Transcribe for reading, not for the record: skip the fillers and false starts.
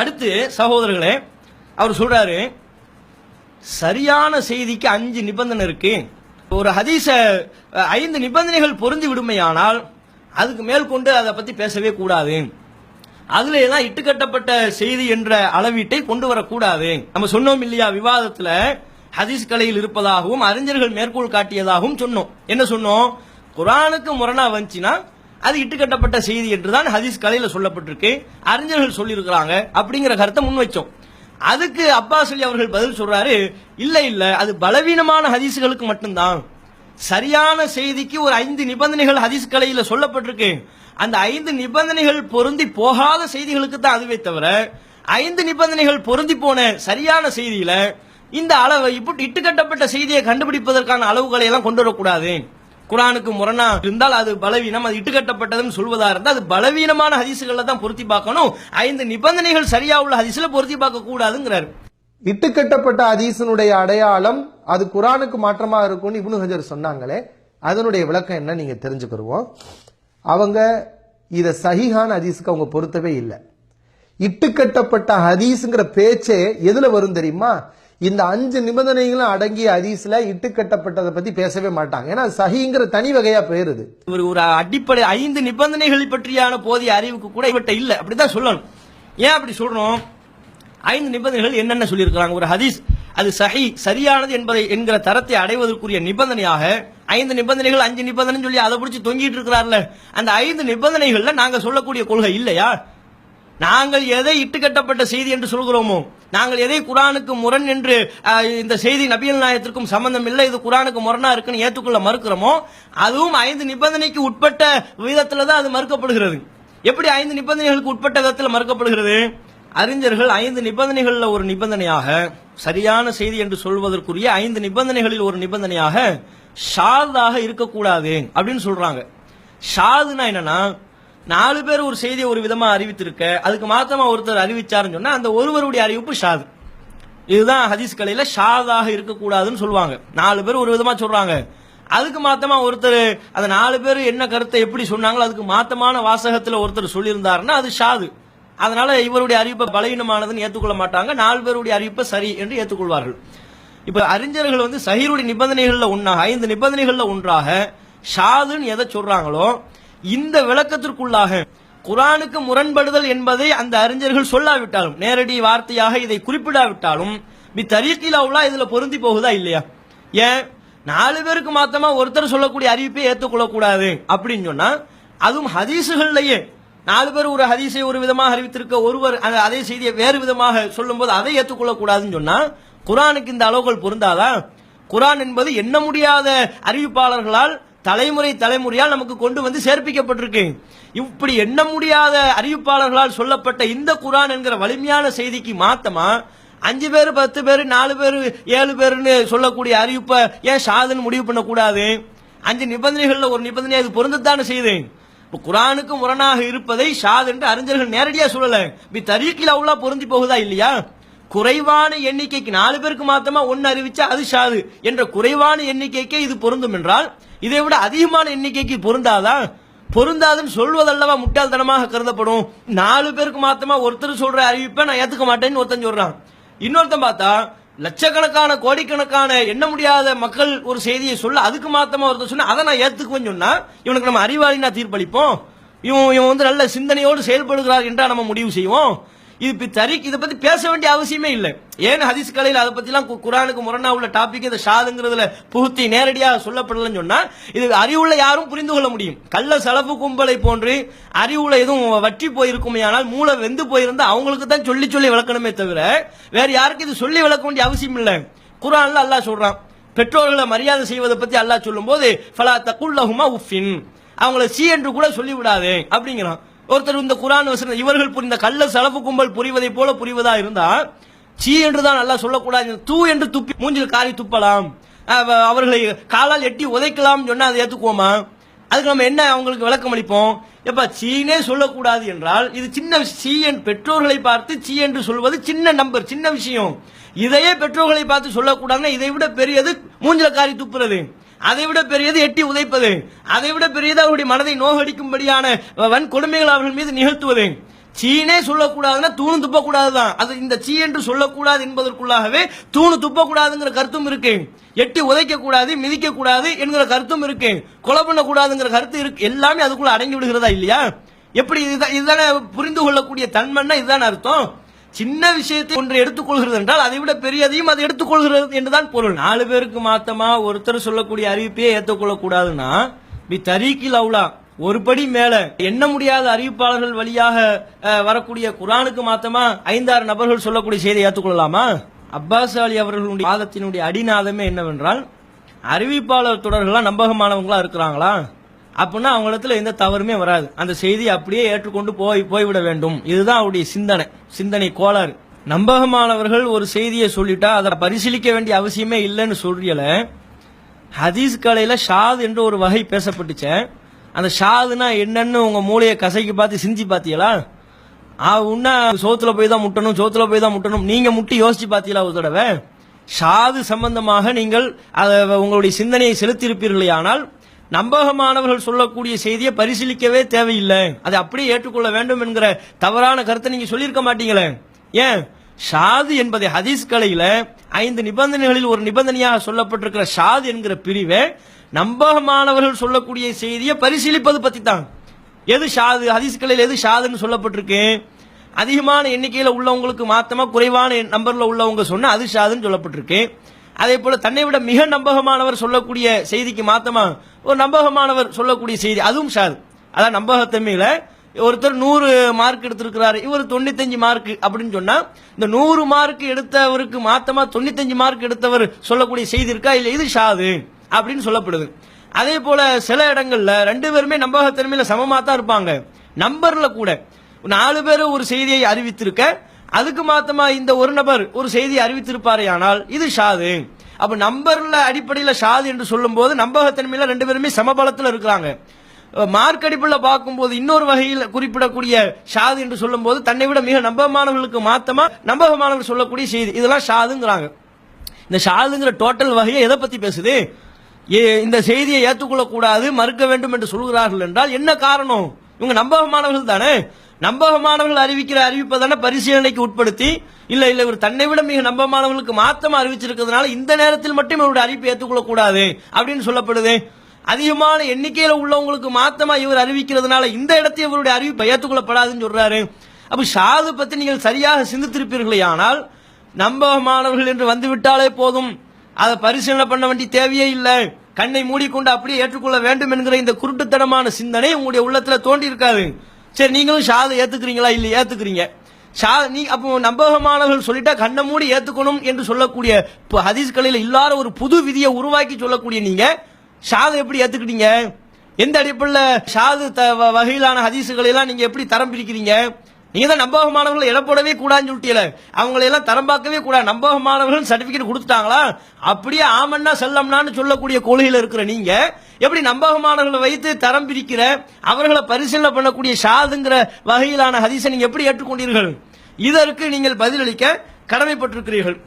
அடுத்து சகோதரர்களே, அவர் சொல்றாரு, சரியான செய்திக்கு 5 நிபந்தனை இருக்கு. ஒரு ஹதீஸ 5 நிபந்தனைகள் பொருந்தி விடுமையானால் அதுக்கு மேல் கொண்டு அதை பத்தி பேசவே கூடாது. அதுல எல்லாம் இட்டுக்கட்டப்பட்ட செய்தி என்ற அளவீட்டை கொண்டு வரக்கூடாது. நம்ம சொன்னோம் இல்லையா, விவாதத்துல ஹதீஸ் கலையில் இருப்பதாகவும் அறிஞர்கள் மேற்கோள் காட்டியதாகவும் சொன்னோம். என்ன சொன்னோம்? குர்ஆனுக்கு முரணா வந்துச்சுன்னா அது இட்டுக்கட்டப்பட்ட செய்தி என்றுதான் ஹதீஸ் கலையில சொல்லப்பட்டிருக்கு, அறிஞர்கள் சொல்லியிருக்கிறாங்க அப்படிங்கிற கருத்தை முன் வச்சோம். அதுக்கு அப்பாஸ் அலி அவர்கள் பதில் சொல்றாரு, இல்ல இல்ல, அது பலவீனமான ஹதீஸ்களுக்கு மட்டும்தான். சரியான செய்திக்கு ஒரு 5 நிபந்தனைகள் ஹதீஸ் கலையில சொல்லப்பட்டிருக்கு. அந்த 5 நிபந்தனைகள் பொருந்தி போகாத செய்திகளுக்கு தான் அதுவே தவிர 5 நிபந்தனைகள் பொருந்தி போன சரியான செய்தியில இந்த அளவை இட்டுக்கட்டப்பட்ட செய்தியை கண்டுபிடிப்பதற்கான அளவுகளை எல்லாம் கொண்டு வரக்கூடாது. குர்ஆனுக்கு முரணா இருந்தால் அது பலவீனம், அது இட்டுக்கட்டப்பட்டதுன்னு சொல்வதா இருந்தால் அது பலவீனமான ஹதீசுகளை தான் பொருத்தி பார்க்கணும். 5 நிபந்தனைகள் சரியா உள்ள ஹதீஸ்ல பொருத்தி பார்க்க கூடாதுங்கிறாரு. இட்டுக்கட்டப்பட்ட ஹதீஸினுடைய அடையாளம் அது குர்ஆனுக்கு மாற்றமா இருக்கும்னு இப்னு ஹஜர் சொன்னாங்களே, அதனுடைய விளக்கம் என்ன நீங்க தெரிஞ்சுக்கிடுவோம். அவங்க இத சஹீஹான ஹதீஸுக்கு அவங்க பொருத்தவே இல்லை. இட்டுக்கட்டப்பட்ட ஹதீஸ்ங்கிற பேச்சே எதுல வரும் தெரியுமா? இந்த 5 நிபந்தனைகளும் அடங்கிய ஹதீஸ்ல இட்டுக்கட்டப்பட்டதை பத்தி பேசவே மாட்டாங்க. ஏன்னா சஹீங்கிற தனி வகையா போயிருது. ஒரு அடிப்படை 5 நிபந்தனைகளை பற்றியான போதிய அறிவுக்கு கூட இவட்ட இல்ல, அப்படிதான் சொல்லணும். ஏன் அப்படி சொல்றோம்? 5 நிபந்தனைகள் என்னென்ன சொல்லியிருக்கிறாங்க? ஒரு ஹதீஸ் அது சஹீ சரியானது என்கிற தரத்தை அடைவதற்குரிய நிபந்தனையாக 5 நிபந்தனைகள் 5 நிபந்தனை சொல்லி அதை பிடிச்சி தொங்கிட்டு இருக்கிறார்ல, அந்த 5 நிபந்தனைகள்ல நாங்க சொல்லக்கூடிய கொள்கை இல்லையா? நாங்கள் எதை இட்டுக்கட்டப்பட்ட செய்தி என்று சொல்கிறோமோ, நாங்கள் எதை குர்ஆனுக்கு முரண் என்று இந்த செய்தி நபிகள் நாயகத்திற்கும் சம்பந்தம் இல்லை, இது குர்ஆனுக்கு முரணா இருக்குன்னு ஏற்றுக்கொள்ள மறுக்கிறோமோ, அதுவும் 5 நிபந்தனைக்கு உட்பட்ட விதத்துல தான் அது மறுக்கப்படுகிறது. எப்படி 5 நிபந்தனைகளுக்கு உட்பட்ட விதத்தில் மறுக்கப்படுகிறது? அறிஞர்கள் 5 நிபந்தனைகள்ல ஒரு நிபந்தனையாக, சரியான செய்தி என்று சொல்வதற்குரிய 5 நிபந்தனைகளில் ஒரு நிபந்தனையாக ஷாதாக இருக்கக்கூடாது அப்படின்னு சொல்றாங்க. ஷாதுனா என்னன்னா, 4 பேர் ஒரு செய்தியை ஒரு விதமா அறிவித்திருக்க, அதுக்கு மாத்தமா ஒருத்தர் அறிவிச்சாருன்னு சொன்னா அந்த ஒருவருடைய அறிவிப்பு ஷாது. இதுதான் ஹதீஸ் கலையில ஷாதாக இருக்கக்கூடாதுன்னு சொல்லுவாங்க. 4 பேர் ஒரு விதமா சொல்றாங்க, அதுக்கு மாத்தமா ஒருத்தர் அந்த 4 பேர் என்ன கருத்தை எப்படி சொன்னாங்களோ அதுக்கு மாத்தமான வாசகத்துல ஒருத்தர் சொல்லியிருந்தாருன்னா அது ஷாது. அதனால இவருடைய அறிவிப்பை பலவீனமானதுன்னு ஏற்றுக்கொள்ள மாட்டாங்க, 4 பேருடைய அறிவிப்பை சரி என்று ஏற்றுக்கொள்வார்கள். இப்ப அறிஞர்கள் சஹீஹுடைய நிபந்தனைகள்ல ஒன்றாக 5 நிபந்தனைகள்ல ஒன்றாக ஷாதுன்னு எதை சொல்றாங்களோ, இந்த விளக்கத்திற்குள்ளாக குர்ஆனுக்கு முரண்படுதல் என்பதை அந்த அறிஞர்கள் சொல்லாவிட்டாலும், நேரடி வார்த்தையாக இதை குறிப்பிடாவிட்டாலும், தரீக்கில் அவுலா இதுல பொருந்தி போகுதா இல்லையா? ஏன் 4 பேருக்கு மாத்தமா ஒருத்தர் சொல்லக்கூடிய அறிவிப்பை ஏற்றுக்கொள்ளக்கூடாது அப்படின்னு சொன்னா, அதுவும் ஹதீசுகள்லயே 4 பேர் ஒரு ஹதீஸை ஒரு விதமாக அறிவித்திருக்க, ஒருவர் அதே செய்தியை வேறு விதமாக சொல்லும் போது அதை ஏற்றுக்கொள்ளக்கூடாதுன்னு சொன்னா குர்ஆனுக்கு இந்த அளவுகள் பொருந்தாதா? குர்ஆன் என்பது எண்ண முடியாத அறிவிப்பாளர்களால் தலைமுறையால் நமக்கு கொண்டு வந்து சேர்ப்பிக்கப்பட்டிருக்கு. இப்படி எண்ண முடியாத அறிவிப்பாளர்களால் சொல்லப்பட்ட இந்த குர்ஆன் என்கிற வலிமையான செய்திக்கு மாத்தமா 5 பேர் 10 பேர் 4 பேர் 7 பேர்னு சொல்லக்கூடிய அறிவிப்பை ஏன் ஷாதுன்னு முடிவு பண்ணக்கூடாது? 5 நிபந்தனைகள்ல ஒரு நிபந்தனை அது பொருந்தத்தானே செய்யுது. குர்ஆனுக்கு முரணாக இருப்பதை ஷாத் என்று அறிஞர்கள் நேரடியா சொல்லல, தரீக்கில் அவுலா பொருந்தி போகுதா இல்லையா? குறைவான எண்ணிக்கைக்கு 4 பேருக்கு மாத்தமா 1 அறிவிச்சா அது ஷாது என்ற குறைவான எண்ணிக்கைக்கே இது பொருந்தும் என்றால் இதை விட அதிகமான எண்ணிக்கைக்கு பொருந்தாதா? பொருந்தாதுன்னு சொல்வதல்லவா முட்டாள்தனமாக கருதப்படும். 4 பேருக்கு மாத்தமா ஒருத்தர் சொல்ற அறிவிப்பை நான் ஏத்துக்க மாட்டேன்னு ஒருத்தன் சொல்றான், இன்னொருத்தன் பார்த்தா லட்சக்கணக்கான கோடிக்கணக்கான எண்ண முடியாத மக்கள் ஒரு செய்தியை சொல்ல அதுக்கு மாத்தமா ஒருத்தர் சொன்னா அதை நான் ஏத்துக்குவேன்னு சொன்னா இவனுக்கு நம்ம அறிவாளி நான் தீர்ப்பளிப்போம்? இவன் நல்ல சிந்தனையோடு செயல்படுகிறார் என்றா நம்ம முடிவு செய்வோம்? இது இதை பத்தி பேச வேண்டிய அவசியமே இல்லை. ஏன் ஹதீஸ் கலையில் அதை பத்தி எல்லாம் குர்ஆனுக்கு முரணா உள்ள டாபிக் இந்த ஷாதுங்கிறதுல புகுத்தி நேரடியாக சொல்லப்படலன்னு சொன்னா இது அறிவுள்ள யாரும் புரிந்து கொள்ள முடியும். கள்ள சலப்பு கும்பலை போன்று அறிவுள்ள எதுவும் வற்றி போயிருக்குமே, ஆனால் மூளை வெந்து போயிருந்தா அவங்களுக்கு தான் சொல்லி சொல்லி விளக்கணுமே தவிர வேற யாருக்கு இது சொல்லி விளக்க வேண்டிய அவசியம் இல்லை. குர்ஆன்ல அல்லாஹ் சொல்றான், பெற்றோர்களை மரியாதை செய்வதை பத்தி அல்லாஹ் சொல்லும் போது ஃபலா தகுல்லஹுமா உஃபின், அவங்கள சி என்று கூட சொல்லிவிடாதே அப்படிங்கிறான். ஒருத்தர் இந்த குர்ஆன் வசனம் இவர்கள் புரிந்த கள்ள சலப்பு கும்பல் புரிவதை போல புரிவதா இருந்தா சீ என்றுதான் நல்லா சொல்லக்கூடாது, தூ என்று துப்பி மூஞ்சில் காரி துப்பலாம், அவர்களை காலால் எட்டி உதைக்கலாம் சொன்னா அதை ஏத்துக்குவோமா? அதுக்கு நம்ம என்ன அவங்களுக்கு விளக்கம் அளிப்போம்? எப்ப சீனே சொல்லக்கூடாது என்றால் இது சின்ன சி பெற்றோர்களை பார்த்து சி என்று சொல்வது சின்ன நம்பர், சின்ன விஷயம். இதையே பெற்றோர்களை பார்த்து சொல்லக்கூடாதுன்னா இதை விட பெரியது மூஞ்சில காரி துப்புறது, அதை விட பெரியது எட்டி உதைப்பது, அதை விட பெரியது அவருடைய மனதை நோகடிக்கும்படியான வன் கொடுமைகள் அவர்கள் மீது நிகழ்த்துவது. சீனே சொல்லக்கூடாதுன்னா தூணு துப்பக்கூடாதுதான். அது இந்த சீ என்று சொல்லக்கூடாது என்பதற்குள்ளாகவே தூணு துப்பக்கூடாதுங்கிற கருத்தும் இருக்கு, எட்டி உதைக்க கூடாது மிதிக்க கூடாது என்கிற கருத்தும் இருக்கு, கொலை பண்ணக்கூடாதுங்கிற கருத்து இருக்கு. எல்லாமே அதுக்குள்ள அடங்கி விடுகிறதா இல்லையா? எப்படி இதுதானே புரிந்து கொள்ளக்கூடிய தன்மைன்னா இதுதான் அர்த்தம். சின்ன விஷயத்தை ஒன்று எடுத்துக்கொள்கிறது என்றால் அதை விட பெரியதையும் அது எடுத்துக்கொள்கிறது என்றுதான் பொருள். 4 பேருக்கு மாத்தமா ஒருத்தர் சொல்லக்கூடிய அறிவிப்பையே ஏற்றுக்கொள்ளக்கூடாதுன்னா தரீக்கில் அவுலா ஒரு படி மேல எண்ண முடியாத அறிவிப்பாளர்கள் வழியாக வரக்கூடிய குர்ஆனுக்கு மாத்தமா 5-6 நபர்கள் சொல்லக்கூடிய செய்தியை ஏற்றுக்கொள்ளலாமா? அப்பாஸ் அலி அவர்களுடைய வாதத்தினுடைய அடிநாதமே என்னவென்றால், அறிவிப்பாளர் தொடர்கள்லாம் நம்பகமானவங்களா இருக்கிறாங்களா அப்படின்னா அவங்களிடத்துல எந்த தவறுமே வராது, அந்த செய்தியை அப்படியே ஏற்றுக்கொண்டு போய்விட வேண்டும். இதுதான் அவருடைய சிந்தனை கோளாறு. நம்பகமானவர்கள் ஒரு செய்தியை சொல்லிட்டா அதை பரிசீலிக்க வேண்டிய அவசியமே இல்லைன்னு சொல்றீல. ஹதீஸ் கலையில ஷாத் என்ற ஒரு வகை பேசப்பட்டுச்சே, அந்த ஷாதுனா என்னன்னு உங்க மூளையை கசைக்கு பார்த்து சிந்தி பாத்தீங்களா? உன்ன சோத்துல போய் தான் முட்டணும் நீங்க முட்டி யோசிச்சு பாத்தீங்களா ஒரு தடவை? ஷாது சம்பந்தமாக நீங்கள் உங்களுடைய சிந்தனையை செலுத்தியிருப்பீர்களே, ஆனால் நம்பகமானவர்கள் சொல்லக்கூடிய செய்தியை பரிசீலிக்கவே தேவையில்லை, அதை அப்படியே ஏற்றுக்கொள்ள வேண்டும் என்கிற தவறான கருத்தை நீங்க சொல்லியிருக்க மாட்டீங்களே. ஏன்? ஷாது என்பதை ஹதீஸ் கலையில 5 நிபந்தனைகளில் ஒரு நிபந்தனையாக சொல்லப்பட்டிருக்கிற ஷாது என்கிற பிரிவை நம்பகமானவர்கள் சொல்லக்கூடிய செய்தியை பரிசீலிப்பது பத்தி தான். எது ஷாது? ஹதீஸ் கலையில் எது ஷாதுன்னு சொல்லப்பட்டிருக்கு? அதிகமான எண்ணிக்கையில் உள்ளவங்களுக்கு மாத்தமா குறைவான நம்பர்ல உள்ளவங்க சொன்னா அது ஷாதுன்னு சொல்லப்பட்டிருக்கு. அதே போல தன்னை விட மிக நம்பகமானவர் சொல்லக்கூடிய செய்திக்கு மாத்தமா ஒரு நம்பகமானவர் சொல்லக்கூடிய செய்தி அதுவும் ஷாது. அதான் நம்பகத்தன்மையில ஒருத்தர் 100 மார்க் எடுத்திருக்கிறாரு, இவர் 95 மார்க் அப்படின்னு சொன்னா இந்த 100 மார்க் எடுத்தவருக்கு மாத்தமா 95 மார்க் எடுத்தவர் சொல்லக்கூடிய செய்தி இருக்கா இல்ல, இது ஷாது அப்படின்னு சொல்லப்படுது. அதே போல சில இடங்கள்ல 2 பேருமே நம்பகத்தன்மையில சமமா தான் இருப்பாங்க. நம்பர்ல கூட 4 பேர் ஒரு செய்தியை அறிவித்திருக்க, அதுக்கு மாத்தமா இந்த ஒரு நபர் ஒரு செய்தியை அறிவித்திருப்பாரே, ஆனால் இது ஷாது. அப்ப நம்பர்ல அடிப்படையில ஷாது என்று சொல்லும் போது நம்பகத்தன்மையில 2 பேருமே சமபலத்தில் இருக்கிறாங்க. மார்க் அடிப்படையில் பார்க்கும்போது இன்னொரு வகையில் குறிப்பிடக்கூடிய ஷாது என்று சொல்லும் போது தன்னை விட மிக நம்பகமானவர்களுக்கு மாத்தமா நம்பகமானவர் சொல்லக்கூடிய செய்தி, இதெல்லாம் ஷாதுங்கிறாங்க. இந்த ஷாதுங்கிற டோட்டல் வகையை எதை பத்தி பேசுது? இந்த செய்தியை ஏற்றுக்கொள்ளக்கூடாது மறுக்க வேண்டும் என்று சொல்கிறார்கள் என்றால் என்ன காரணம்? இவங்க நம்பகமானவர்கள் தானே. நம்பகமானவர்கள் அறிவிக்கிற அறிவிப்பை தானே பரிசீலனைக்கு உட்படுத்தி இல்ல இவர் தன்னை விட மிக நம்பகமானவர்களுக்கு மாத்தமா அறிவிச்சிருக்கிறதுனால இந்த நேரத்தில் மட்டும் இவருடைய அறிவிப்பை ஏற்றுக்கொள்ளக்கூடாது அப்படின்னு சொல்லப்படுது. அதிகமான எண்ணிக்கையில உள்ளவங்களுக்கு மாத்தமா இவர் அறிவிக்கிறதுனால இந்த இடத்தில் இவருடைய அறிவிப்பை ஏற்றுக்கொள்ளப்படாதுன்னு சொல்றாரு. அப்ப ஷாது பத்தி நீங்கள் சரியாக சிந்தித்திருப்பீர்களே, ஆனால் நம்பகமானவர்கள் என்று வந்துவிட்டாலே போதும், அதை பரிசீலனை பண்ண வேண்டிய தேவையே இல்லை, கண்ணை மூடிக்கொண்டு அப்படியே ஏற்றுக்கொள்ள வேண்டும் என்கிற இந்த குருட்டுத்தனமான சிந்தனை உங்களுடைய உள்ளத்துல தோண்டி இருக்காது. சரி, நீங்களும் ஷாதை ஏத்துக்கிறீங்களா? இல்ல, ஏத்துக்கிறீங்க. அப்போ நம்பகமானவர்கள் சொல்லிட்டா கண்ணை மூடி ஏத்துக்கணும் என்று சொல்லக்கூடிய ஹதீஸ் கலையில இல்லாத ஒரு புது விதியை உருவாக்கி சொல்லக்கூடிய நீங்க ஷாதை எப்படி ஏத்துக்கிட்டீங்க? எந்த அடிப்படையில் ஷாது வகையிலான ஹதீசுகளை எல்லாம் நீங்க எப்படி தரம் பிரிக்கிறீங்க? நீங்க தான் நம்பகமானவர்களை இடப்படவே கூடாதுன்னு சொல்லிட்டீல, அவங்களை எல்லாம் தரம் பார்க்கவே கூடாது. நம்பகமானவர்கள் சர்டிபிகேட் கொடுத்துட்டாங்களா, அப்படியே ஆமன்னா செல்லம்னான்னு சொல்லக்கூடிய கொள்கையில் இருக்கிற நீங்க எப்படி நம்பகமானவர்களை வைத்து தரம் பிரிக்கிற அவர்களை பரிசீலனை பண்ணக்கூடிய ஷாதுங்கிற வகையிலான ஹதீஸை நீங்க எப்படி ஏற்றுக்கொண்டீர்கள்? இதற்கு நீங்கள் பதிலளிக்க கடமைப்பட்டிருக்கிறீர்கள்.